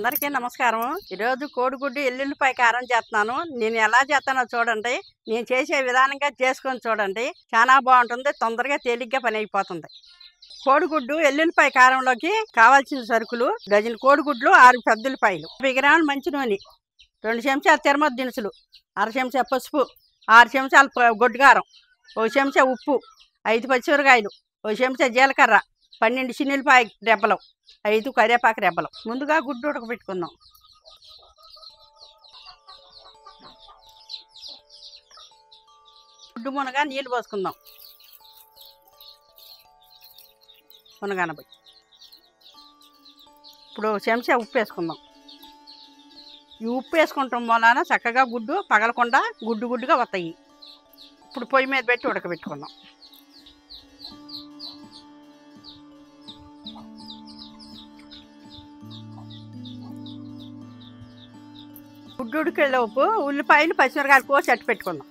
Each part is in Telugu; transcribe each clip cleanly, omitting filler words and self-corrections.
అందరికీ నమస్కారం. ఈరోజు కోడిగుడ్డు ఎల్లుల్లిపాయ కారం చేస్తున్నాను. నేను ఎలా చేస్తానో చూడండి. నేను చేసే విధానంగా చేసుకొని చూడండి. చాలా బాగుంటుంది. తొందరగా తేలిగ్గా పని అయిపోతుంది. కోడిగుడ్డు ఎల్లుల్లిపాయ కారంలోకి కావాల్సిన సరుకులు: డజన్ కోడిగుడ్లు, 6 పెద్దల్లిపాయలు, 50 గ్రాముల మంచి నూనె, 2 చెంచాల తిరుమత దినుసులు, 1/2 చెంచా పసుపు, 6 చెంచాల గొడ్డుకారం, 1 చెంచా ఉప్పు, 5 పచ్చిమిరకాయలు, 1 చెంచా జీలకర్ర, 12 చిన్నులపాయ రెబ్బలు, 5 కరివేపాకు రెబ్బలు. ముందుగా గుడ్డు ఉడకబెట్టుకుందాం. గుడ్డు మునగా నీళ్ళు పోసుకుందాం. మునగానబై ఇప్పుడు చెంచా ఉప్పు వేసుకుందాం. ఈ ఉప్పు వేసుకుంటాం మూలాన చక్కగా గుడ్డు పగలకుండా గుడ్డుగా వస్తాయి. ఇప్పుడు పొయ్యి మీద పెట్టి ఉడకబెట్టుకుందాం. గుడ్డు ఉడికేలోపు ఉల్లిపాయలు, పచ్చిమిరకాయలు కోసి అట్టు పెట్టుకుందాం.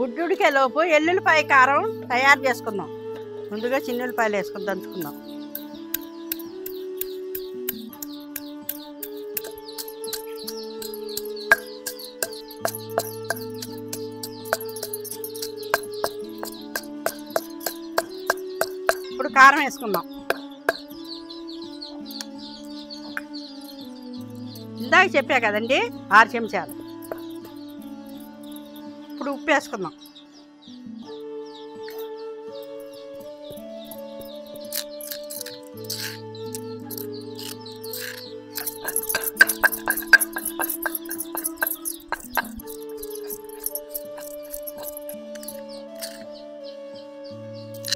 గుడ్డు ఉడికేలోపు ఎల్లుల్లిపాయ కారం తయారు చేసుకుందాం. ముందుగా చిన్నులపాయలు వేసుకుని దంచుకుందాం. ఇప్పుడు కారం వేసుకుందాం. ఇందాక చెప్పా కదండి, 6 చెంచాలు. ఇప్పుడు ఉప్పు వేసుకుందాం.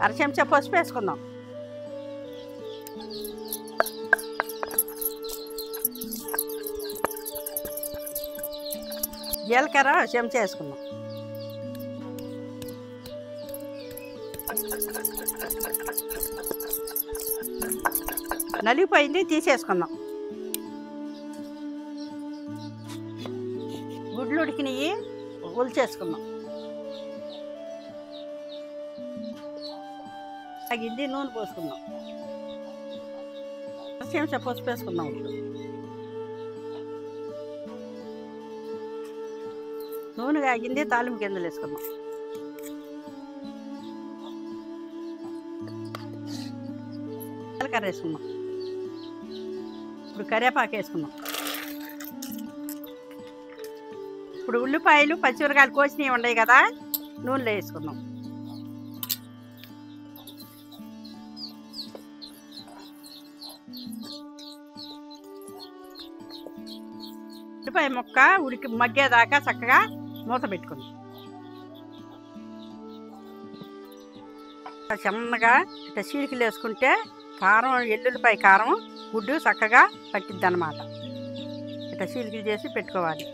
అర చెంచా పసుపు వేసుకుందాం. జీలకర్ర చెంచా వేసుకుందాం. నలిగిపోయింది, తీసేసుకుందాం. గుడ్లు ఉడికినవి ఒలిచేసుకుందాం. తగ్గింది నూనె పోసుకుందాం. చెంచా పసుపు వేసుకుందాం. నూనె కాగింది, తాలింపు గింజలు వేసుకుందాం. జీలకర్ర వేసుకుందాం. ఇప్పుడు కరివేపాకు వేసుకుందాం. ఇప్పుడు ఉల్లిపాయలు, పచ్చిమిరకాయలు కోసినవి ఉన్నాయి కదా, నూనెలో వేసుకుందాం. ఉల్లిపాయ ముక్క ఉడికి మగ్గేదాకా చక్కగా మూత పెట్టుకుందాం. చిన్నగా ఇట్లా చీలికలు వేసుకుంటే కారం, ఎల్లుల్లిపాయ కారం గుడ్డు చక్కగా పట్టిద్ది అన్నమాట. ఇట్లా చీలికలు చేసి పెట్టుకోవాలి.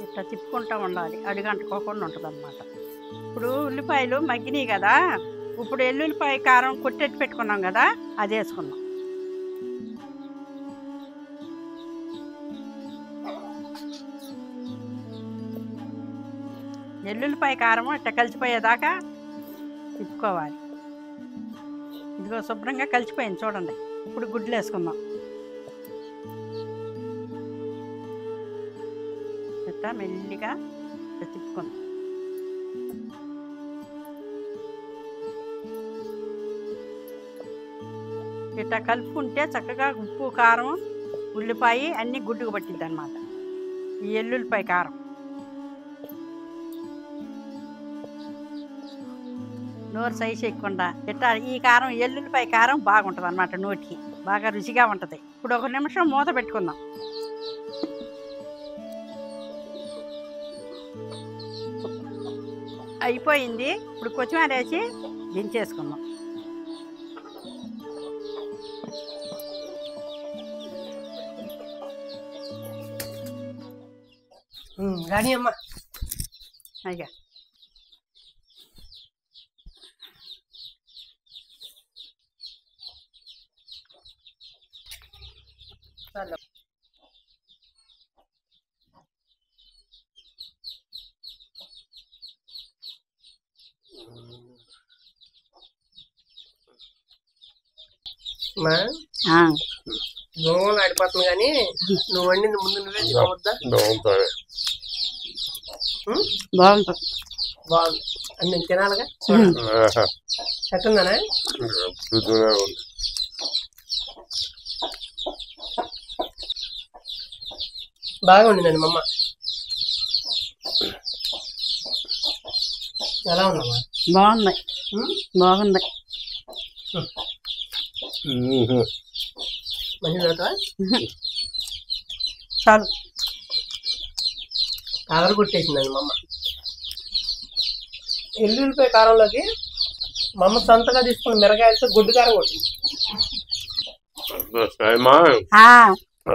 ఇట్లా తిప్పుకుంటూ ఉండాలి, అడుగంటుకోకుండా ఉంటుంది అన్నమాట. ఇప్పుడు ఉల్లిపాయలు మగ్గినాయి కదా, ఇప్పుడు ఎల్లుల్లిపాయ కారం కొట్టెట్టు పెట్టుకున్నాం కదా, అది వేసుకుందాం. ఎల్లుల్లిపాయ కారం ఇట్లా కలిసిపోయేదాకా తిప్పుకోవాలి. ఇదిగో శుభ్రంగా కలిసిపోయింది చూడండి. ఇప్పుడు గుడ్లు వేసుకుందాం. ఇట్లా మెల్లిగా తిప్పుకుందాం. ఇట్లా కలుపుకుంటే చక్కగా ఉప్పు, కారం, ఉల్లిపాయ అన్నీ గుడ్డుకు పట్టిద్ది అన్నమాట ఈ ఎల్లుల్లిపాయ కారం. నోరు సైజ్ చేయకుండా ఇట్లా ఈ కారం, ఎల్లుల్లిపాయ కారం బాగుంటుంది అన్నమాట. నోటికి బాగా రుచిగా ఉంటుంది. ఇప్పుడు 1 నిమిషం మూత పెట్టుకుందాం. అయిపోయింది. ఇప్పుడు కొత్తిమీర వేసి దించేసుకుందాం. కానీ అమ్మ అయ్యా దోమలు ఆడిపోతుంది. కానీ నువ్వు వండింది ముందు నువ్వే తినవద్దా? బాగుంటుంది. బాగుంది అని నేను తినాలిగా. ఎట్టుందనా? బాగా ఉండిందండి మా అమ్మ. ఎలా ఉందమ్మా? బాగుంది. బాగుంది. మంచిదా? చాలు. కారం కొట్టేసిందండి మా అమ్మ. ఎల్లుల్లిపాయ కారంలోకి మా అమ్మ సొంతగా తీసుకున్న మిరగాయలతో గుడ్డు కారం కొట్టింది.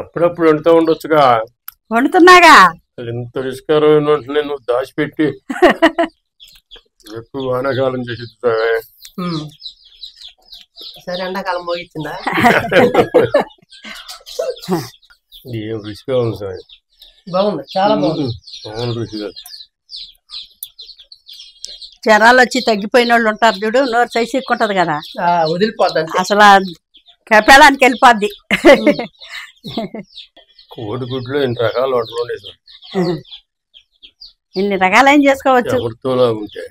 అప్పుడప్పుడు వండుతూ ఉండొచ్చుగా. వండుతున్నాగా. ఎంత రుచికరమైన వెంటనే నువ్వు దాచిపెట్టి ఎక్కువ వానాకాలం చేసి సరే ఎండాకాలం మోగించిందా? ఏం రుచిగా ఉంది సార్. బాగుంది, చాలా బాగుంది. రుచిగా. జ్వరాలు వచ్చి తగ్గిపోయిన వాళ్ళు ఉంటారు చూడు, నోరు సైజు ఎక్కుంటది కదా, వదిలిపోద్ది అసలు కపాలానికి వెళ్ళిపోద్ది. కోడిగుడ్లో ఇన్ని రకాల వంటలు ఉన్నాయి సార్. ఇన్ని రకాలు ఏం చేసుకోవచ్చు. ఎవరితోలా ఉంటే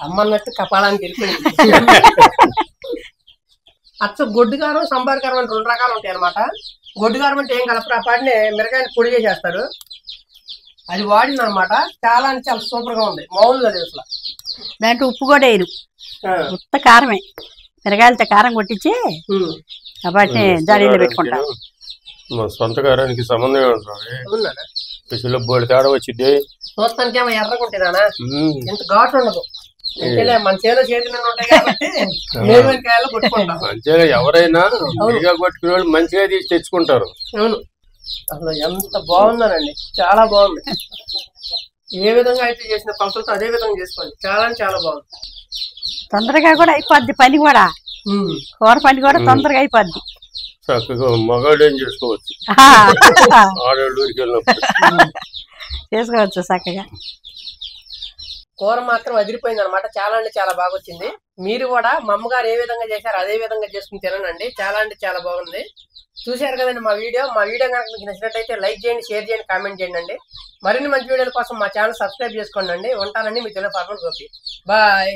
అమ్మన్నట్టు కపాలానికి వెళ్ళిపోయింది. అచ్చ గొడ్డు కారం, సంబార్ కారం అని 2 రకాలు ఉంటాయి అనమాట. గొడ్డు కారం అంటే ఏం కలపరు, ఆ పాటిని మిరగాయని పొడి చేసేస్తారు. అది వాడింది అనమాట. చాలా అంటే చాలా సూపర్ గా ఉంది, మామూలుగా లేదు అసలు. దాంట్లో ఉప్పు కూడా వేయరు, ఉత్త కారమే. మిరగాయలతో కారం కొట్టించి వాటిని జాడీలో పెట్టుకుంటారు. మా సొంత కారానికి సంబంధం ఏమంటారు? బోడి తేడా వచ్చింది. చూస్తానికి ఏమో ఎర్రగా ఉంటాయినా, ఇంత ఘాటు ఉండదు. మన చేలో చేతులు ఉంటాయి కాబట్టి మేలుకాయలు కొట్టుకుంటాం. మంచిగా ఎవరైనా కొట్టుకునే వాళ్ళు మంచిగా తీసి తెచ్చుకుంటారు. అవును, అసలు ఎంత బాగుందనండి, చాలా బాగుంది. ఏ విధంగా అయితే చేసిన పసులతో అదే విధంగా చేసుకోండి, చాలా చాలా బాగుంది. తొందరగా కూడా అయిపోద్ది పని కూడా, కూర పని కూడా తొందరగా అయిపోద్ది. చక్కగా మగాడు ఏం చేసుకోవచ్చు, ఆడవాళ్ళు ఊరికి వెళ్ళినప్పుడు చేసుకోవచ్చు చక్కగా. కూర మాత్రం అదిరిపోయింది అనమాట, చాలా అంటే చాలా బాగా వచ్చింది. మీరు కూడా మా అమ్మగారు ఏ విధంగా చేశారు అదే విధంగా చేసుకుని తినండి, చాలా అంటే చాలా బాగుంది. చూశారు కదండి మా వీడియో కనుక మీకు నచ్చినట్టయితే లైక్ చేయండి, షేర్ చేయండి, కామెంట్ చేయండి అండి. మరిన్ని మంచి వీడియోల కోసం మా ఛానల్ సబ్స్క్రైబ్ చేసుకోండి అండి. ఉంటానండి, మీ తెలుగు ఫార్మర్ గోపి. బాయ్.